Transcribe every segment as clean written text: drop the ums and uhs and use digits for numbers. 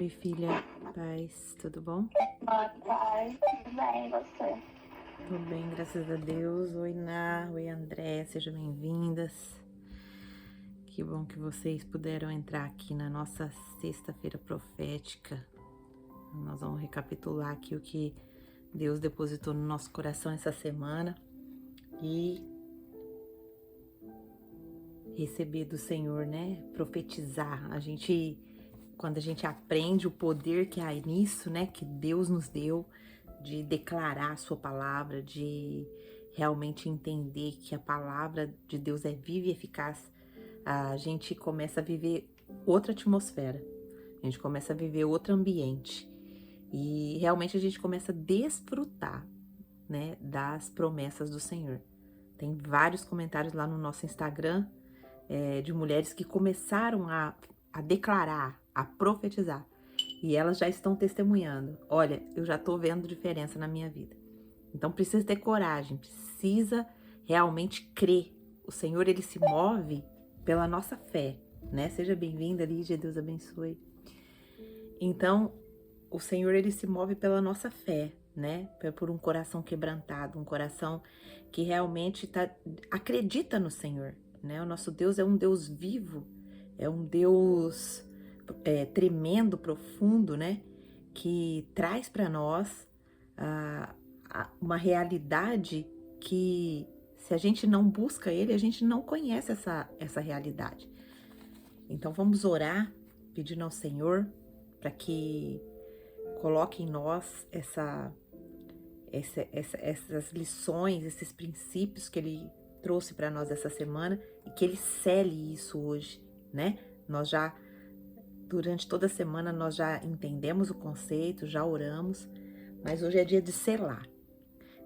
Oi, filha, paz, tudo bom? Boa tarde, tudo bem, e você? Tudo bem, graças a Deus. Oi, Ná, oi, André, sejam bem-vindas. Que bom que vocês puderam entrar aqui na nossa sexta-feira profética. Nós vamos recapitular aqui o que Deus depositou no nosso coração essa semana e receber do Senhor, né? Profetizar. Quando a gente aprende o poder que há nisso, né? Que Deus nos deu, de declarar a sua palavra, de realmente entender que a palavra de Deus é viva e eficaz, a gente começa a viver outra atmosfera, a gente começa a viver outro ambiente e realmente a gente começa a desfrutar, né, das promessas do Senhor. Tem vários comentários lá no nosso Instagram de mulheres que começaram a declarar, a profetizar. E elas já estão testemunhando. Olha, eu já tô vendo diferença na minha vida. Então precisa ter coragem, precisa realmente crer. O Senhor, ele se move pela nossa fé, né? Seja bem-vinda, Lígia, Deus abençoe. Então, o Senhor, ele se move pela nossa fé, né? Por um coração quebrantado, um coração que realmente acredita no Senhor, né? O nosso Deus é um Deus vivo, é um Deus tremendo, profundo, né? Que traz para nós uma realidade que, se a gente não busca Ele, a gente não conhece essa realidade. Então vamos orar, pedindo ao Senhor para que coloque em nós essas lições, esses princípios que Ele trouxe para nós essa semana e que Ele cele isso hoje, né? Durante toda a semana nós já entendemos o conceito, já oramos, mas hoje é dia de selar.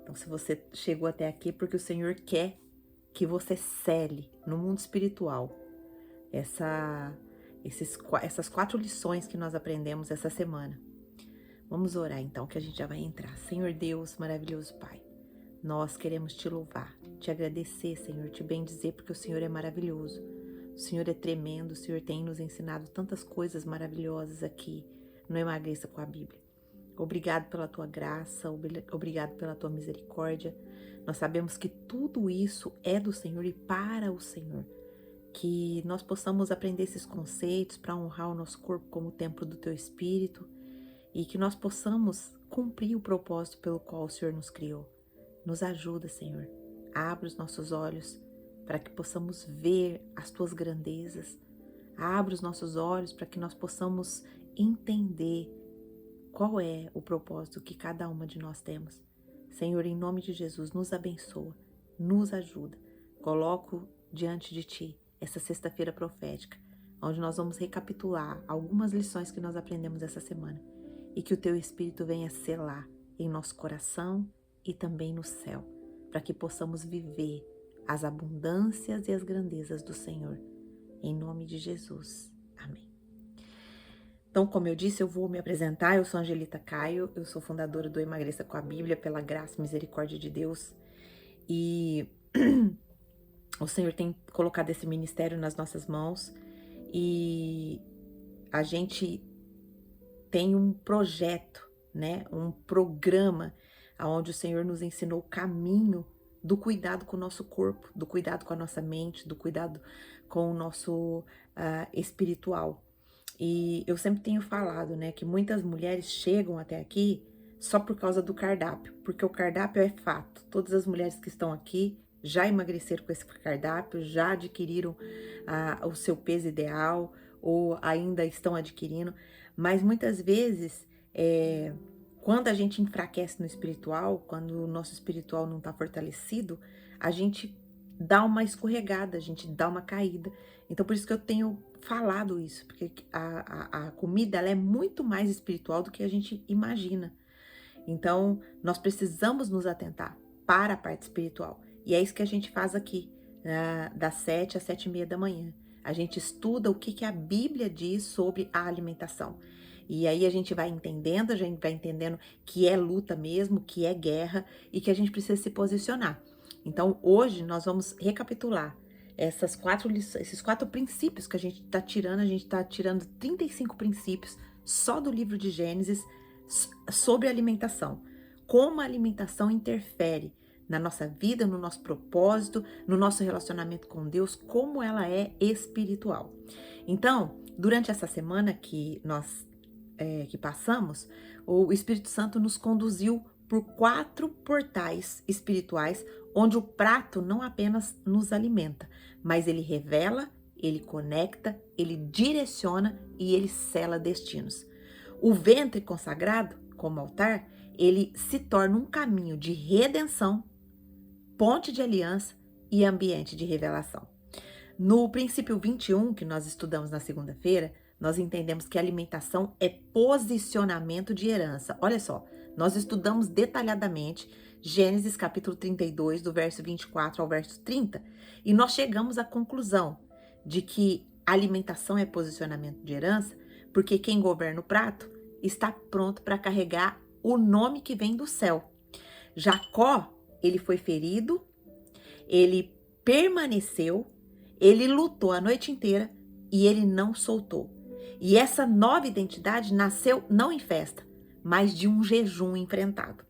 Então, se você chegou até aqui, porque o Senhor quer que você cele no mundo espiritual essas 4 lições que nós aprendemos essa semana. Vamos orar então, que a gente já vai entrar. Senhor Deus, maravilhoso Pai, nós queremos te louvar, te agradecer, Senhor, te bendizer, porque o Senhor é maravilhoso. O Senhor é tremendo, o Senhor tem nos ensinado tantas coisas maravilhosas aqui no Emagreça com a Bíblia. Obrigado pela tua graça, obrigado pela tua misericórdia. Nós sabemos que tudo isso é do Senhor e para o Senhor. Que nós possamos aprender esses conceitos para honrar o nosso corpo como templo do teu Espírito e que nós possamos cumprir o propósito pelo qual o Senhor nos criou. Nos ajuda, Senhor. Abre os nossos olhos para que possamos ver as tuas grandezas. Abre os nossos olhos para que nós possamos entender qual é o propósito que cada uma de nós temos. Senhor, em nome de Jesus, nos abençoa, nos ajuda. Coloco diante de Ti essa sexta-feira profética, onde nós vamos recapitular algumas lições que nós aprendemos essa semana e que o Teu Espírito venha selar em nosso coração e também no céu, para que possamos viver as abundâncias e as grandezas do Senhor. Em nome de Jesus. Amém. Então, como eu disse, eu vou me apresentar. Eu sou Angelita Caio, eu sou fundadora do Emagreça com a Bíblia, pela graça e misericórdia de Deus. E o Senhor tem colocado esse ministério nas nossas mãos e a gente tem um projeto, né? Um programa onde o Senhor nos ensinou o caminho do cuidado com o nosso corpo, do cuidado com a nossa mente, do cuidado com o nosso espiritual. E eu sempre tenho falado, né, que muitas mulheres chegam até aqui só por causa do cardápio, porque o cardápio é fato. Todas as mulheres que estão aqui já emagreceram com esse cardápio, já adquiriram o seu peso ideal ou ainda estão adquirindo, mas muitas vezes quando a gente enfraquece no espiritual, quando o nosso espiritual não está fortalecido, a gente dá uma escorregada, a gente dá uma caída. Então, por isso que eu tenho falado isso, porque a comida ela é muito mais espiritual do que a gente imagina. Então, nós precisamos nos atentar para a parte espiritual. E é isso que a gente faz aqui, das 7 às 7:30 da manhã. A gente estuda o que a Bíblia diz sobre a alimentação. E aí a gente vai entendendo que é luta mesmo, que é guerra e que a gente precisa se posicionar. Então, hoje nós vamos recapitular esses 4 princípios que a gente está tirando. A gente está tirando 35 princípios só do livro de Gênesis sobre alimentação. Como a alimentação interfere na nossa vida, no nosso propósito, no nosso relacionamento com Deus, como ela é espiritual. Então, durante essa semana que nós que passamos, o Espírito Santo nos conduziu por 4 portais espirituais, onde o prato não apenas nos alimenta, mas ele revela, ele conecta, ele direciona e ele sela destinos. O ventre consagrado, como altar, ele se torna um caminho de redenção, ponte de aliança e ambiente de revelação. No princípio 21, que nós estudamos na segunda-feira, nós entendemos que a alimentação é posicionamento de herança. Olha só, nós estudamos detalhadamente Gênesis capítulo 32, do verso 24 ao verso 30, e nós chegamos à conclusão de que a alimentação é posicionamento de herança, porque quem governa o prato está pronto para carregar o nome que vem do céu. Jacó, ele foi ferido, ele permaneceu, ele lutou a noite inteira e ele não soltou. E essa nova identidade nasceu não em festa, mas de um jejum enfrentado.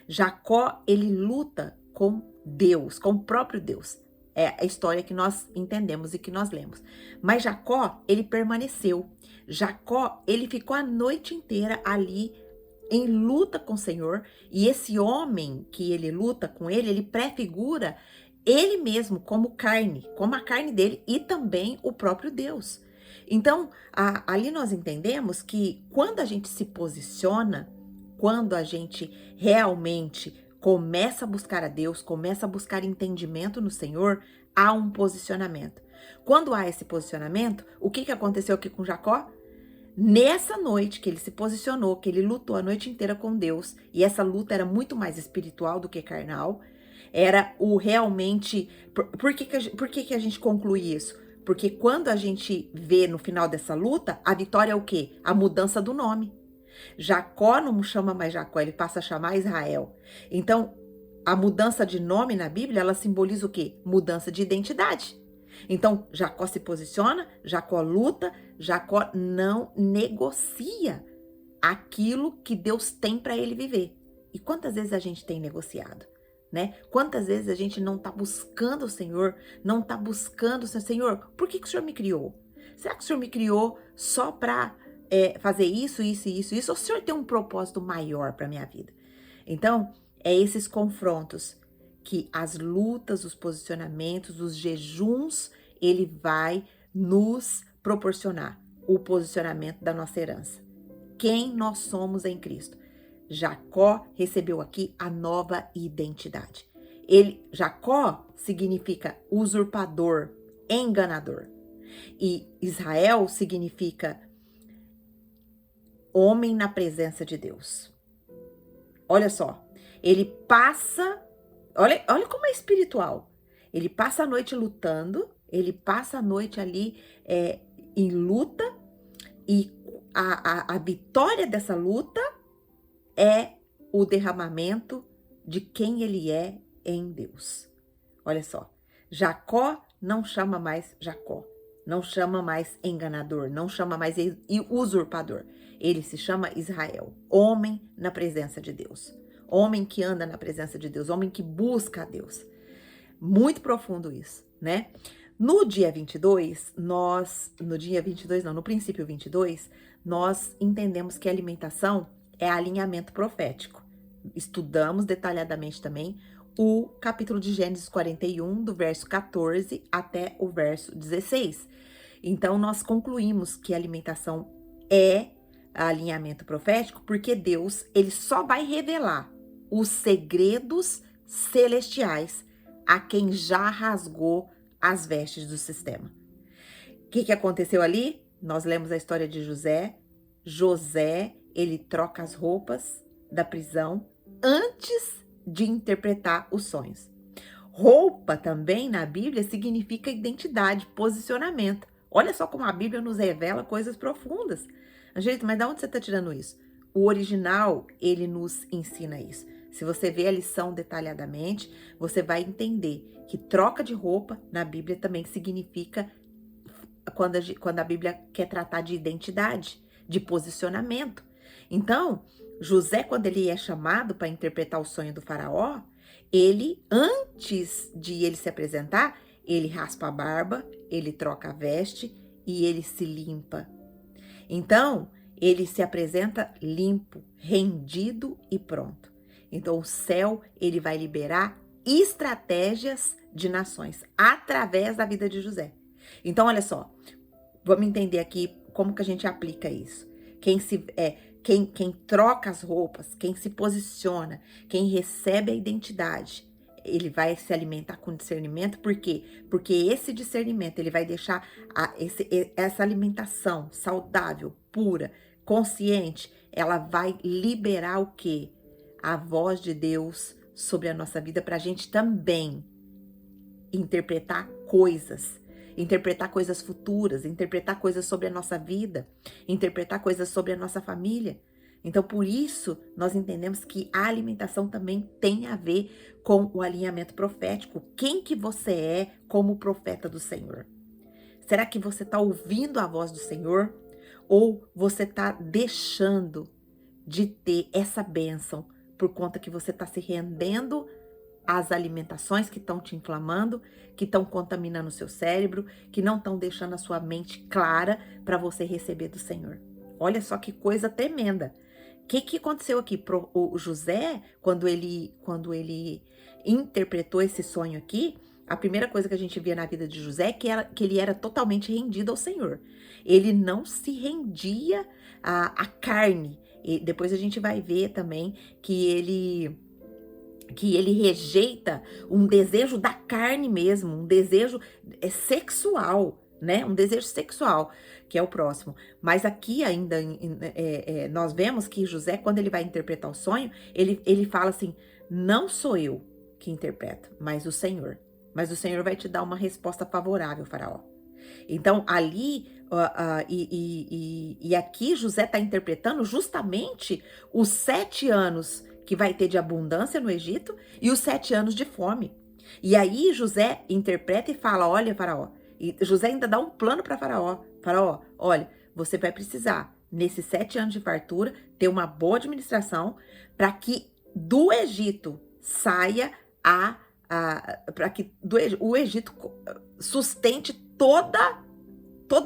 Jacó, ele luta com Deus, com o próprio Deus. É a história que nós entendemos e que nós lemos. Mas Jacó, ele permaneceu. Jacó, ele ficou a noite inteira ali em luta com o Senhor. E esse homem que ele luta com ele prefigura ele mesmo como carne, como a carne dele e também o próprio Deus. Então, ali nós entendemos que quando a gente se posiciona, quando a gente realmente começa a buscar a Deus, começa a buscar entendimento no Senhor, há um posicionamento. Quando há esse posicionamento, o que aconteceu aqui com Jacó? Nessa noite que ele se posicionou, que ele lutou a noite inteira com Deus, e essa luta era muito mais espiritual do que carnal, era o realmente... Por que a gente conclui isso? Porque quando a gente vê no final dessa luta, a vitória é o quê? A mudança do nome. Jacó não chama mais Jacó, ele passa a chamar Israel. Então, a mudança de nome na Bíblia, ela simboliza o quê? Mudança de identidade. Então, Jacó se posiciona, Jacó luta, Jacó não negocia aquilo que Deus tem para ele viver. E quantas vezes a gente tem negociado? Né? Quantas vezes a gente não está buscando o Senhor, não está buscando o Senhor, por que o Senhor me criou? Será que o Senhor me criou só para fazer isso, ou o Senhor tem um propósito maior para minha vida? Então, é esses confrontos que as lutas, os posicionamentos, os jejuns, ele vai nos proporcionar o posicionamento da nossa herança. Quem nós somos em Cristo. Jacó recebeu aqui a nova identidade. Jacó significa usurpador, enganador. E Israel significa homem na presença de Deus. Olha só, ele passa, olha como é espiritual. Ele passa a noite lutando, ele passa a noite ali em luta, e a vitória dessa luta é o derramamento de quem ele é em Deus. Olha só, Jacó não chama mais Jacó, não chama mais enganador, não chama mais usurpador. Ele se chama Israel, homem na presença de Deus, homem que anda na presença de Deus, homem que busca a Deus. Muito profundo isso, né? No dia 22, no princípio 22, nós entendemos que a alimentação é alinhamento profético. Estudamos detalhadamente também o capítulo de Gênesis 41, do verso 14 até o verso 16. Então, nós concluímos que a alimentação é alinhamento profético, porque Deus, ele só vai revelar os segredos celestiais a quem já rasgou as vestes do sistema. O que aconteceu ali? Nós lemos a história de José, ele troca as roupas da prisão antes de interpretar os sonhos. Roupa também na Bíblia significa identidade, posicionamento. Olha só como a Bíblia nos revela coisas profundas. Angelita, mas de onde você está tirando isso? O original, ele nos ensina isso. Se você vê a lição detalhadamente, você vai entender que troca de roupa na Bíblia também significa quando a Bíblia quer tratar de identidade. de posicionamento. Então, José, quando ele é chamado para interpretar o sonho do faraó, ele, antes de ele se apresentar, ele raspa a barba, ele troca a veste e ele se limpa. Então, ele se apresenta limpo, rendido e pronto. Então, o céu, ele vai liberar estratégias de nações através da vida de José. Então, olha só, vamos entender aqui como que a gente aplica isso. Quem troca as roupas, quem se posiciona, quem recebe a identidade, ele vai se alimentar com discernimento. Por quê? Porque esse discernimento, ele vai deixar essa alimentação saudável, pura, consciente, ela vai liberar o quê? A voz de Deus sobre a nossa vida, para a gente também interpretar coisas futuras, interpretar coisas sobre a nossa vida, interpretar coisas sobre a nossa família. Então, por isso, nós entendemos que a alimentação também tem a ver com o alinhamento profético. Quem que você é como profeta do Senhor? Será que você está ouvindo a voz do Senhor? Ou você está deixando de ter essa bênção por conta que você está se rendendo às alimentações que estão te inflamando, que estão contaminando o seu cérebro, que não estão deixando a sua mente clara para você receber do Senhor? Olha só que coisa tremenda. O que aconteceu aqui? O José, quando ele interpretou esse sonho aqui, a primeira coisa que a gente via na vida de José é que ele era totalmente rendido ao Senhor. Ele não se rendia à carne. E depois a gente vai ver também que ele rejeita um desejo da carne mesmo, um desejo sexual, né? Um desejo sexual, que é o próximo. Mas aqui ainda nós vemos que José, quando ele vai interpretar o sonho, ele fala assim, não sou eu que interpreto, mas o Senhor. Mas o Senhor vai te dar uma resposta favorável, faraó. Então, ali, aqui José está interpretando justamente os 7 anos que vai ter de abundância no Egito e os 7 anos de fome. E aí José interpreta e fala, olha, faraó, e José ainda dá um plano para faraó. Faraó, olha, você vai precisar, nesses 7 anos de fartura, ter uma boa administração para que do Egito saia para que o Egito sustente toda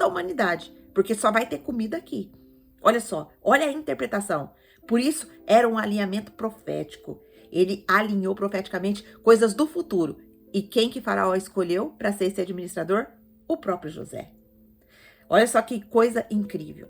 a humanidade, porque só vai ter comida aqui. Olha só, olha a interpretação. Por isso, era um alinhamento profético. Ele alinhou profeticamente coisas do futuro. E quem que Faraó escolheu para ser esse administrador? O próprio José. Olha só que coisa incrível.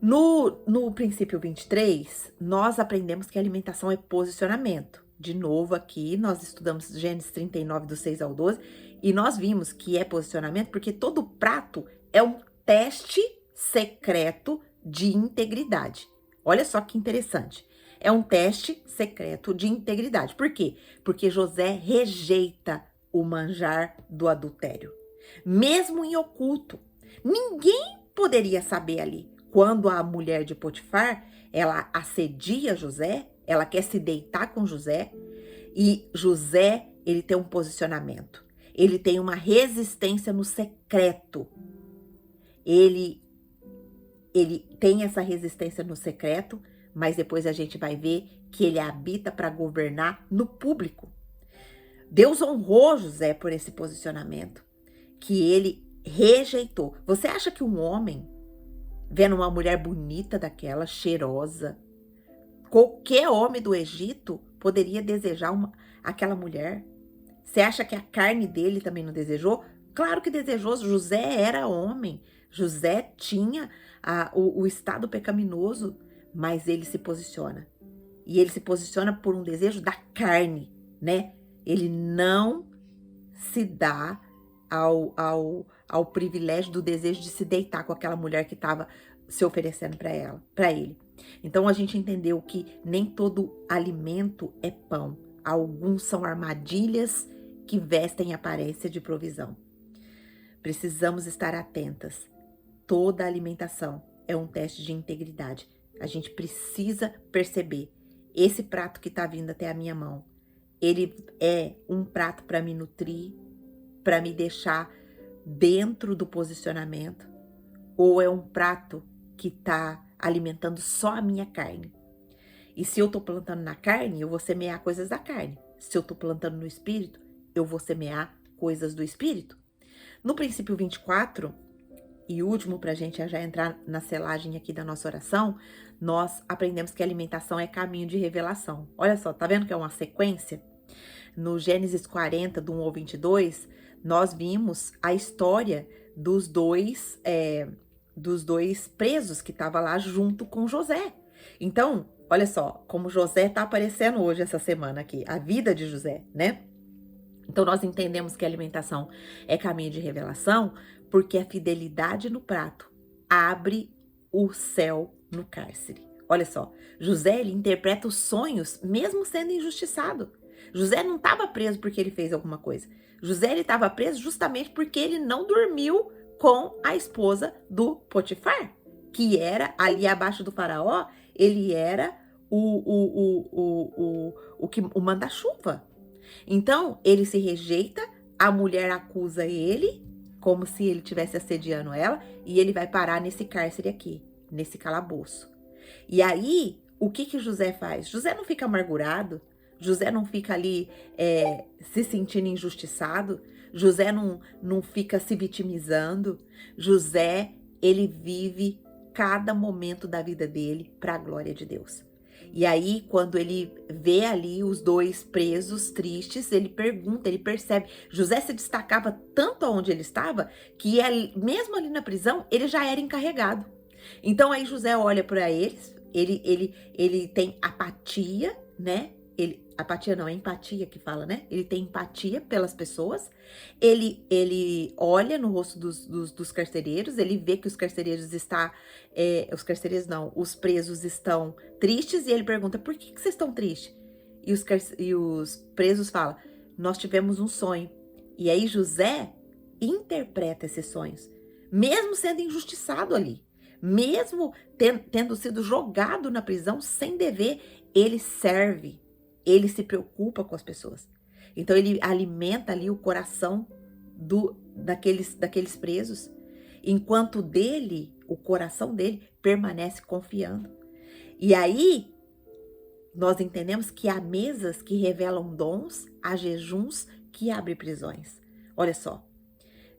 No princípio 23, nós aprendemos que a alimentação é posicionamento. De novo aqui, nós estudamos Gênesis 39, do 6 ao 12, e nós vimos que é posicionamento porque todo prato é um teste secreto de integridade. Olha só que interessante. É um teste secreto de integridade. Por quê? Porque José rejeita o manjar do adultério. Mesmo em oculto. Ninguém poderia saber ali. Quando a mulher de Potifar, ela assedia José, ela quer se deitar com José, e José, ele tem um posicionamento. Ele tem uma resistência no secreto. Ele tem essa resistência no secreto, mas depois a gente vai ver que ele habita para governar no público. Deus honrou José por esse posicionamento, que ele rejeitou. Você acha que um homem, vendo uma mulher bonita daquela, cheirosa, qualquer homem do Egito poderia desejar aquela mulher? Você acha que a carne dele também não desejou? Claro que desejou. José era homem. José tinha o estado pecaminoso, mas ele se posiciona. E ele se posiciona por um desejo da carne, né? Ele não se dá ao privilégio do desejo de se deitar com aquela mulher que estava se oferecendo para ele. Então a gente entendeu que nem todo alimento é pão. Alguns são armadilhas que vestem aparência de provisão. Precisamos estar atentas. Toda alimentação é um teste de integridade. A gente precisa perceber. Esse prato que está vindo até a minha mão, ele é um prato para me nutrir, para me deixar dentro do posicionamento, ou é um prato que está alimentando só a minha carne. E se eu estou plantando na carne, eu vou semear coisas da carne. Se eu estou plantando no espírito, eu vou semear coisas do espírito. No princípio 24, e último para a gente já entrar na selagem aqui da nossa oração, nós aprendemos que a alimentação é caminho de revelação. Olha só, tá vendo que é uma sequência? No Gênesis 40, do 1 ao 22, nós vimos a história dos dois presos que estavam lá junto com José. Então, olha só, como José tá aparecendo hoje essa semana aqui, a vida de José, né? Então, nós entendemos que a alimentação é caminho de revelação, porque a fidelidade no prato abre o céu no cárcere. Olha só, José, ele interpreta os sonhos mesmo sendo injustiçado. José não estava preso porque ele fez alguma coisa. José, ele estava preso justamente porque ele não dormiu com a esposa do Potifar, que era ali abaixo do faraó, ele era o manda-chuva. Então, ele se rejeita, a mulher acusa ele, como se ele estivesse assediando ela, e ele vai parar nesse cárcere aqui, nesse calabouço. E aí, o que José faz? José não fica amargurado, José não fica ali se sentindo injustiçado, José não fica se vitimizando, José, ele vive cada momento da vida dele para a glória de Deus. E aí, quando ele vê ali os dois presos tristes, ele pergunta, ele percebe. José se destacava tanto onde ele estava, que mesmo ali na prisão, ele já era encarregado. Então aí José olha para eles, ele tem apatia, né? Apatia não, é empatia que fala, né? Ele tem empatia pelas pessoas, ele olha no rosto dos carcereiros, ele vê que os carcereiros os presos estão tristes, e ele pergunta, por que vocês estão tristes? E os presos falam, nós tivemos um sonho. E aí José interpreta esses sonhos, mesmo sendo injustiçado ali, mesmo tendo sido jogado na prisão sem dever, ele serve. Ele se preocupa com as pessoas. Então, ele alimenta ali o coração daqueles presos, enquanto o coração dele permanece confiando. E aí, nós entendemos que há mesas que revelam dons, há jejuns que abrem prisões. Olha só,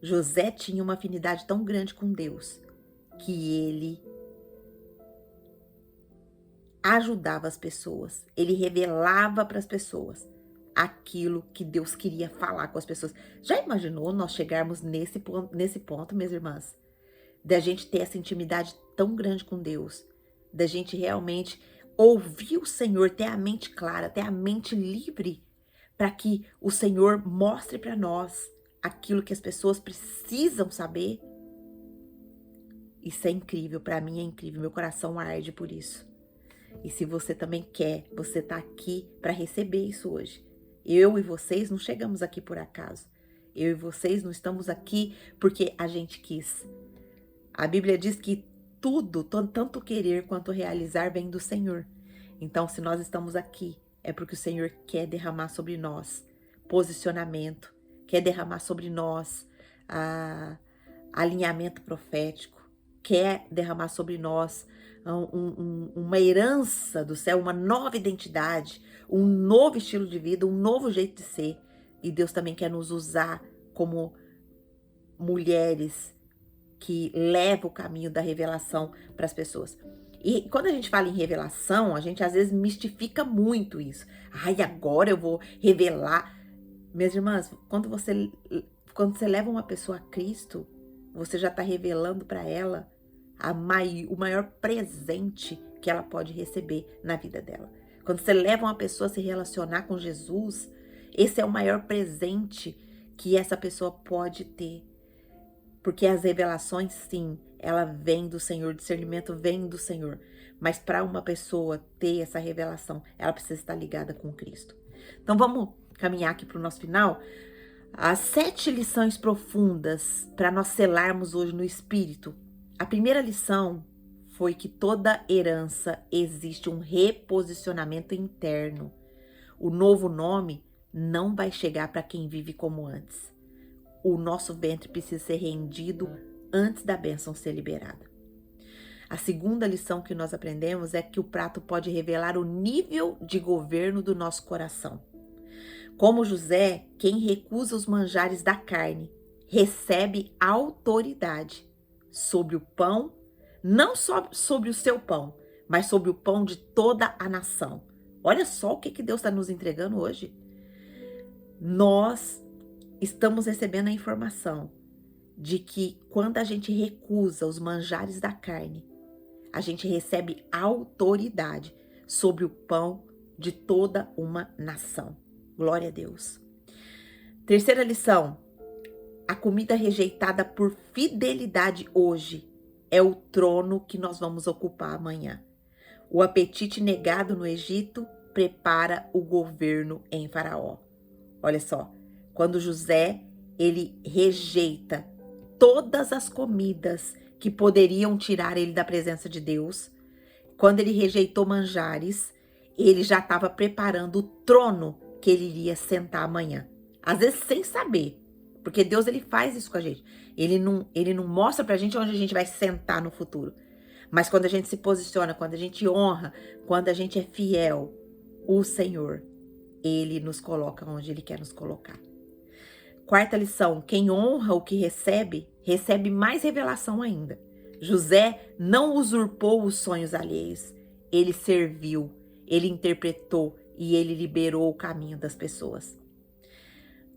José tinha uma afinidade tão grande com Deus, que ele ajudava as pessoas, ele revelava para as pessoas aquilo que Deus queria falar com as pessoas. Já imaginou nós chegarmos nesse ponto, minhas irmãs? Da gente ter essa intimidade tão grande com Deus, da gente realmente ouvir o Senhor, ter a mente clara, ter a mente livre, para que o Senhor mostre para nós aquilo que as pessoas precisam saber. Isso é incrível, para mim é incrível, meu coração arde por isso. E se você também quer, você tá aqui para receber isso hoje. Eu e vocês não chegamos aqui por acaso. Eu e vocês não estamos aqui porque a gente quis. A Bíblia diz que tudo, tanto querer quanto realizar, vem do Senhor. Então, se nós estamos aqui, é porque o Senhor quer derramar sobre nós posicionamento, quer derramar sobre nós alinhamento profético, quer derramar sobre nós uma herança do céu, uma nova identidade, um novo estilo de vida, um novo jeito de ser. E Deus também quer nos usar como mulheres que levam o caminho da revelação para as pessoas. E quando a gente fala em revelação, a gente às vezes mistifica muito isso. Ai, agora eu vou revelar. Minhas irmãs, quando você leva uma pessoa a Cristo, você já está revelando para ela o maior presente que ela pode receber na vida dela. Quando você leva uma pessoa a se relacionar com Jesus, esse é o maior presente que essa pessoa pode ter. Porque as revelações, sim, ela vem do Senhor, o discernimento vem do Senhor. Mas para uma pessoa ter essa revelação, ela precisa estar ligada com Cristo. Então vamos caminhar aqui para o nosso final. As 7 lições profundas para nós selarmos hoje no Espírito. A primeira lição foi que toda herança existe um reposicionamento interno. O novo nome não vai chegar para quem vive como antes. O nosso ventre precisa ser rendido antes da bênção ser liberada. A segunda lição que nós aprendemos é que o prato pode revelar o nível de governo do nosso coração. Como José, quem recusa os manjares da carne, recebe autoridade sobre o pão, não só sobre o seu pão, mas sobre o pão de toda a nação. Olha só o que Deus está nos entregando hoje. Nós estamos recebendo a informação de que quando a gente recusa os manjares da carne, a gente recebe autoridade sobre o pão de toda uma nação. Glória a Deus. Terceira lição. A comida rejeitada por fidelidade hoje é o trono que nós vamos ocupar amanhã. O apetite negado no Egito prepara o governo em Faraó. Olha só, quando José, ele rejeita todas as comidas que poderiam tirar ele da presença de Deus, quando ele rejeitou manjares, ele já estava preparando o trono que ele iria sentar amanhã. Às vezes sem saber, porque Deus ele faz isso com a gente. Ele não mostra pra gente onde a gente vai sentar no futuro. Mas quando a gente se posiciona, quando a gente honra, quando a gente é fiel, o Senhor, ele nos coloca onde ele quer nos colocar. Quarta lição, quem honra o que recebe, recebe mais revelação ainda. José não usurpou os sonhos alheios, ele serviu, ele interpretou e ele liberou o caminho das pessoas.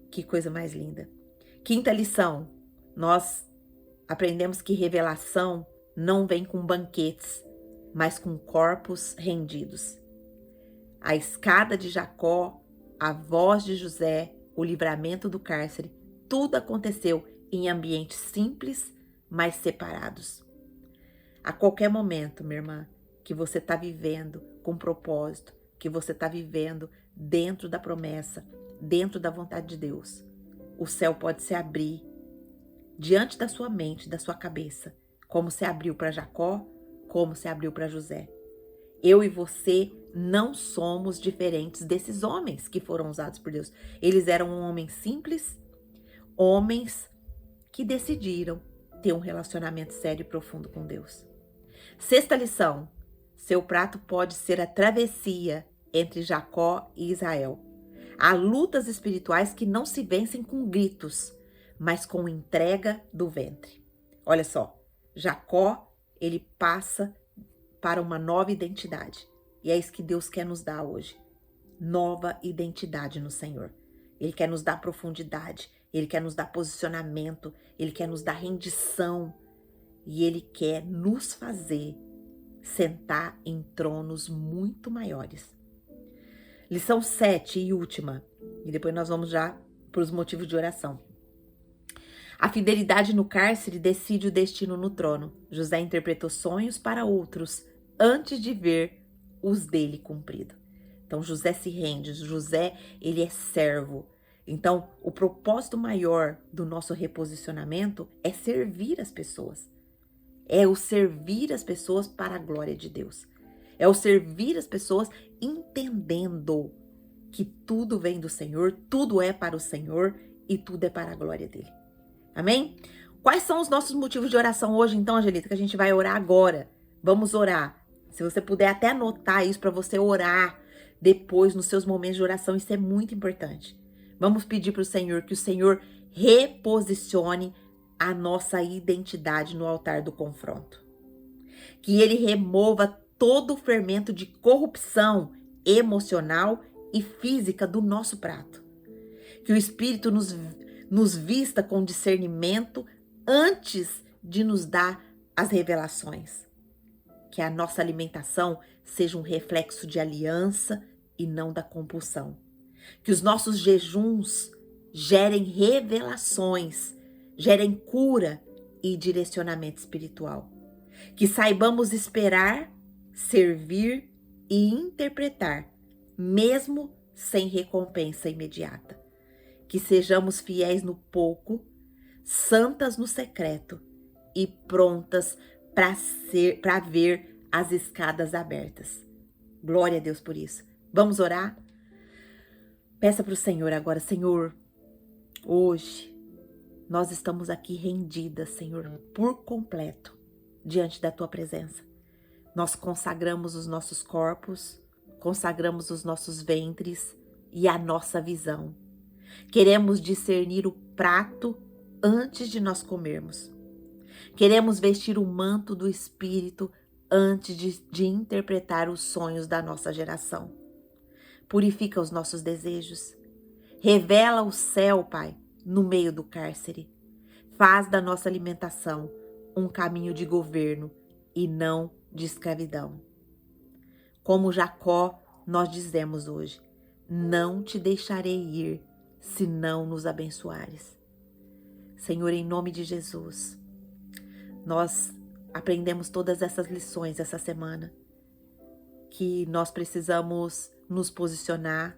Que coisa mais linda. Quinta lição, nós aprendemos que revelação não vem com banquetes, mas com corpos rendidos. A escada de Jacó, a voz de José, o livramento do cárcere, tudo aconteceu em ambientes simples, mas separados. A qualquer momento, minha irmã, que você está vivendo com propósito, que você está vivendo dentro da promessa, dentro da vontade de Deus, o céu pode se abrir diante da sua mente, da sua cabeça, como se abriu para Jacó, como se abriu para José. Eu e você não somos diferentes desses homens que foram usados por Deus. Eles eram homens simples, homens que decidiram ter um relacionamento sério e profundo com Deus. Sexta lição, seu prato pode ser a travessia entre Jacó e Israel. Há lutas espirituais que não se vencem com gritos, mas com entrega do ventre. Olha só, Jacó, ele passa para uma nova identidade. E é isso que Deus quer nos dar hoje. Nova identidade no Senhor. Ele quer nos dar profundidade, ele quer nos dar posicionamento, ele quer nos dar rendição. E ele quer nos fazer sentar em tronos muito maiores. Lição 7 e última. E depois nós vamos já para os motivos de oração. A fidelidade no cárcere decide o destino no trono. José interpretou sonhos para outros antes de ver os dele cumprido. Então José se rende, José ele é servo. Então o propósito maior do nosso reposicionamento é servir as pessoas. É o servir as pessoas para a glória de Deus. É o servir as pessoas entendendo que tudo vem do Senhor, tudo é para o Senhor e tudo é para a glória dele. Amém? Quais são os nossos motivos de oração hoje, então, Angelita, que a gente vai orar agora? Vamos orar. Se você puder até anotar isso para você orar depois nos seus momentos de oração, isso é muito importante. Vamos pedir para o Senhor que o Senhor reposicione a nossa identidade no altar do confronto. Que Ele remova todo o fermento de corrupção emocional e física do nosso prato. Que o Espírito nos vista com discernimento antes de nos dar as revelações. Que a nossa alimentação seja um reflexo de aliança e não da compulsão. Que os nossos jejuns gerem revelações, gerem cura e direcionamento espiritual. Que saibamos esperar, servir e interpretar, mesmo sem recompensa imediata. Que sejamos fiéis no pouco, santas no secreto e prontas para ver as escadas abertas. Glória a Deus por isso. Vamos orar? Peça para o Senhor agora, Senhor, hoje nós estamos aqui rendidas, Senhor, por completo. diante da tua presença. Nós consagramos os nossos corpos, consagramos os nossos ventres e a nossa visão. Queremos discernir o prato antes de nós comermos. Queremos vestir o manto do Espírito antes de interpretar os sonhos da nossa geração. Purifica os nossos desejos. Revela o céu, Pai, no meio do cárcere. Faz da nossa alimentação um caminho de governo e não de escravidão. Como Jacó, nós dizemos hoje: não te deixarei ir se não nos abençoares. Senhor, em nome de Jesus, nós aprendemos todas essas lições essa semana, que nós precisamos nos posicionar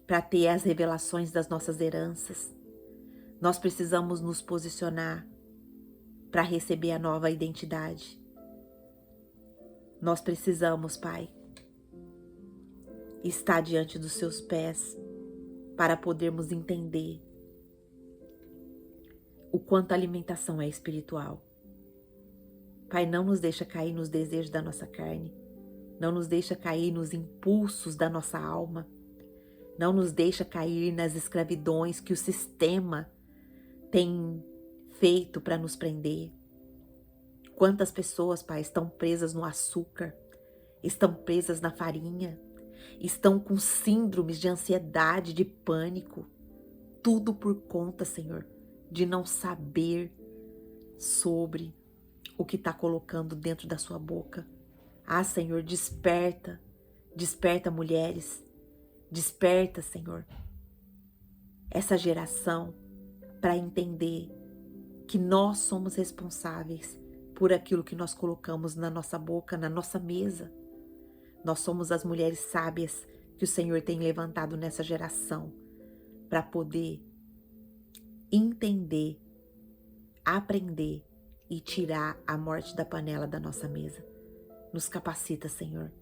para ter as revelações das nossas heranças. Nós precisamos nos posicionar para receber a nova identidade. Nós precisamos, Pai, estar diante dos seus pés para podermos entender o quanto a alimentação é espiritual. Pai, não nos deixa cair nos desejos da nossa carne, não nos deixa cair nos impulsos da nossa alma, não nos deixa cair nas escravidões que o sistema tem feito para nos prender. Quantas pessoas, Pai, estão presas no açúcar, estão presas na farinha, estão com síndromes de ansiedade, de pânico, tudo por conta, Senhor, de não saber sobre o que está colocando dentro da sua boca. Ah, Senhor, desperta, desperta, mulheres, desperta, Senhor, essa geração para entender que nós somos responsáveis por aquilo que nós colocamos na nossa boca, na nossa mesa. Nós somos as mulheres sábias que o Senhor tem levantado nessa geração para poder entender, aprender e tirar a morte da panela da nossa mesa. Nos capacita, Senhor.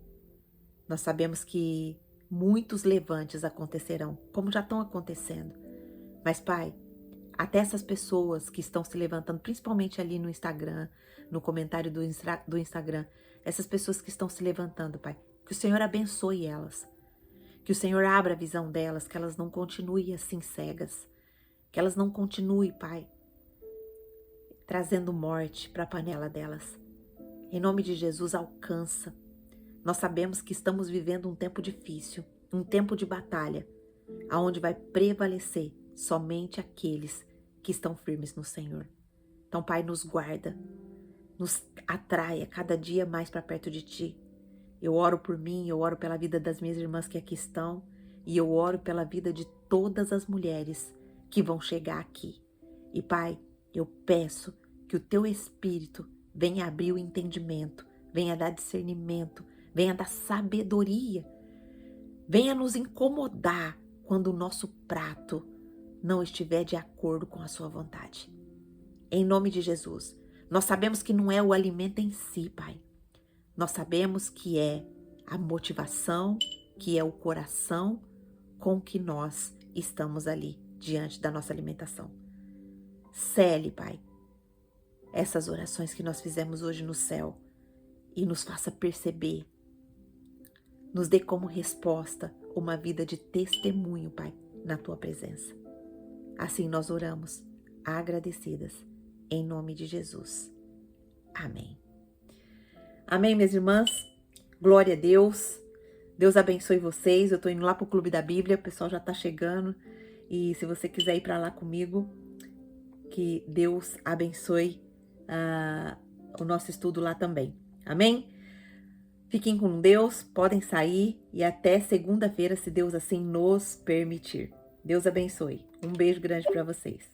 Nós sabemos que muitos levantes acontecerão, como já estão acontecendo. Mas, Pai, até essas pessoas que estão se levantando, principalmente ali no Instagram, no comentário do Instagram, essas pessoas que estão se levantando, Pai, que o Senhor abençoe elas, que o Senhor abra a visão delas, que elas não continuem assim cegas, que elas não continuem, Pai, trazendo morte para a panela delas. Em nome de Jesus, alcança. Nós sabemos que estamos vivendo um tempo difícil, um tempo de batalha, aonde vai prevalecer somente aqueles que estão firmes no Senhor. Então, Pai, nos guarda, nos atraia cada dia mais para perto de Ti. Eu oro por mim, eu oro pela vida das minhas irmãs que aqui estão, e eu oro pela vida de todas as mulheres que vão chegar aqui. E, Pai, eu peço que o Teu Espírito venha abrir o entendimento, venha dar discernimento, venha dar sabedoria, venha nos incomodar quando o nosso prato não estiver de acordo com a Sua vontade. Em nome de Jesus, nós sabemos que não é o alimento em si, Pai. Nós sabemos que é a motivação, que é o coração com que nós estamos ali diante da nossa alimentação. Cele, Pai, essas orações que nós fizemos hoje no céu e nos faça perceber, nos dê como resposta uma vida de testemunho, Pai, na Tua presença. Assim nós oramos, agradecidas, em nome de Jesus. Amém. Amém, minhas irmãs? Glória a Deus. Deus abençoe vocês. Eu tô indo lá pro Clube da Bíblia, o pessoal já tá chegando. E se você quiser ir para lá comigo, que Deus abençoe o nosso estudo lá também. Amém? Fiquem com Deus, podem sair e até segunda-feira, se Deus assim nos permitir. Deus abençoe. Um beijo grande para vocês.